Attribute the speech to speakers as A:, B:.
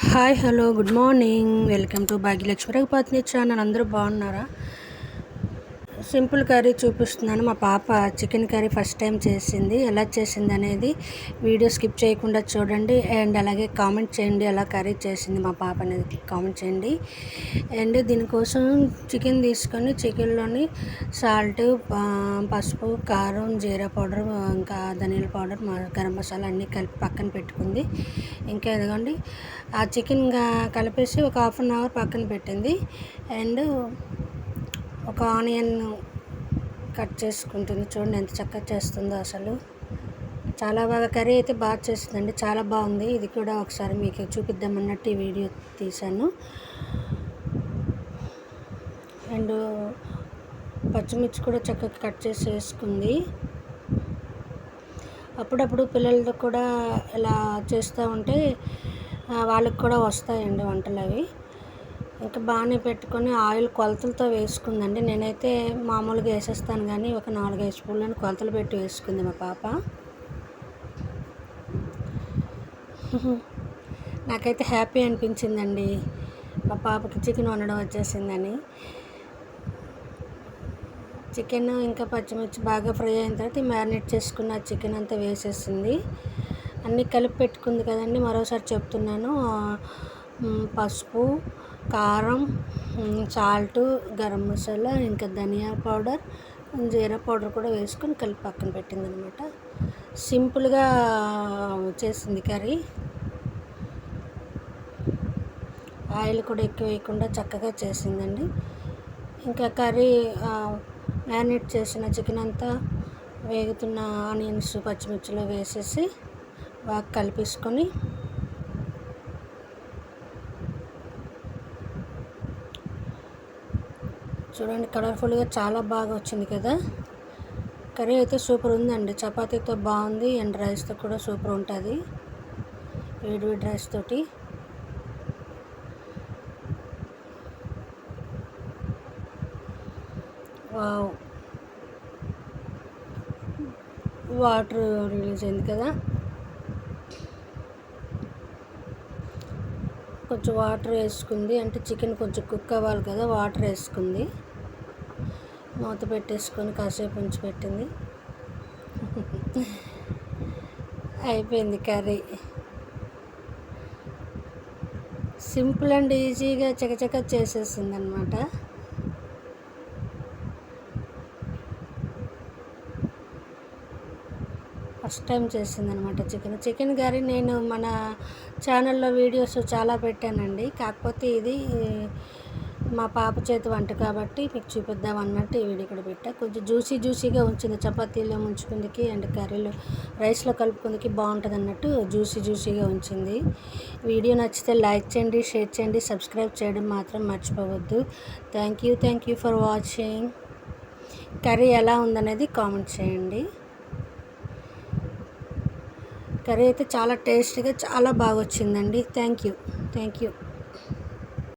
A: Hi hello good morning. Welcome to Bhagyalakshmi Raghupathini channel. అందరూ బాగున్నారా? Simple curry చూపిస్తున్నాను. మా పాప చికెన్ కర్రీ ఫస్ట్ టైం చేసింది. ఎలా చేసింది అనేది వీడియో స్కిప్ చేయకుండా చూడండి. అండ్ అలాగే కామెంట్ చేయండి, ఎలా కర్రీ చేసింది మా పాప అనేది కామెంట్ చేయండి. అండ్ దీనికోసం చికెన్ తీసుకొని చికెన్లోని సాల్ట్, పసుపు, కారం, జీరా పౌడర్, ఇంకా ధనియాల పౌడర్, గరం మసాలా అన్నీ కలిపి పక్కన పెట్టుకుంది. ఇంకా ఇదిగోండి ఆ చికెన్ కలిపేసి ఒక హాఫ్ అన్ అవర్ పక్కన పెట్టింది. అండ్ ఒక ఆనియన్ కట్ చేసుకుంటుంది. చూడండి ఎంత చక్కగా చేస్తుందో. అసలు చాలా బాగా కర్రీ అయితే బాగా చేస్తుందండి, చాలా బాగుంది. ఇది కూడా ఒకసారి మీకు చూపిద్దామన్నట్టు ఈ వీడియో తీశాను. అండ్ పచ్చిమిర్చి కూడా చక్కగా కట్ చేసి వేసుకుంది. అప్పుడప్పుడు పిల్లలతో కూడా ఇలా చేస్తూ ఉంటే వాళ్ళకి కూడా వస్తాయండి వంటలు అవి. ఇంకా బాగానే పెట్టుకొని ఆయిల్ కొలతలతో వేసుకుందండి. నేనైతే మామూలుగా వేసేస్తాను, కానీ ఒక 4-5 స్పూన్లను కొలతలు పెట్టి వేసుకుంది మా పాప. నాకైతే హ్యాపీ అనిపించిందండి మా పాపకి చికెన్ వండడం వచ్చేసిందని. చికెన్ ఇంకా పచ్చిమిర్చి బాగా ఫ్రై అయిన తర్వాత మ్యారినేట్ చేసుకున్న చికెన్ అంతా వేసేసింది. అన్నీ కలిపి పెట్టుకుంది కదండి. మరోసారి చెప్తున్నాను, పసుపు, కారం, సాల్ట్, గరం మసాలా, ఇంకా ధనియా పౌడర్, జీరా పౌడర్ కూడా వేసుకొని కలిపి పక్కన పెట్టింది అనమాట. సింపుల్గా చేసింది కర్రీ. ఆయిల్ కూడా ఎక్కువ వేయకుండా చక్కగా చేసిందండి. ఇంకా కర్రీ మ్యారినేట్ చేసిన చికెన్ అంతా వేగుతున్న ఆనియన్స్, పచ్చిమిర్చిలో వేసేసి బాగా కలిపేసుకొని చూడండి, కలర్ఫుల్గా చాలా బాగా వచ్చింది కదా. కర్రీ అయితే సూపర్ ఉందండి. చపాతీతో బాగుంది, అండ్ రైస్తో కూడా సూపర్ ఉంటుంది, వేడి రైస్ తోటి. వావ్, వాటర్ రిలీజ్ అయింది కదా. కొంచెం వాటర్ వేసుకుంది, అంటే చికెన్ కొంచెం కుక్ అవ్వాలి కదా, వాటర్ వేసుకుంది. మూత పెట్టేసుకొని కాసేపు ఉంచి పెట్టింది. అయిపోయింది కర్రీ. సింపుల్ అండ్ ఈజీగా చకచక చేసేసింది అనమాట. ఫస్ట్ టైం చేసిందనమాట చికెన్ కర్రీ. నేను మన ఛానల్లో వీడియోస్ చాలా పెట్టానండి, కాకపోతే ఇది మా పాప చేతి వంట కాబట్టి మీకు చూపిద్దాం అన్నట్టు ఈ వీడియో కూడా పెట్టా. కొంచెం జ్యూసీగా ఉంచింది, చపాతీలో ముంచుకుందికి అండ్ కర్రీలో రైస్లో కలుపుకుందికి బాగుంటుంది అన్నట్టు జ్యూసీగా ఉంచింది. వీడియో నచ్చితే లైక్ చేయండి, షేర్ చేయండి, సబ్స్క్రైబ్ చేయడం మాత్రం మర్చిపోవద్దు. Thank you for watching. Curry ఎలా ఉందనేది కామెంట్ చేయండి. కర్రీ అయితే చాలా టేస్టీగా చాలా బాగా వచ్చిందండి. Thank you.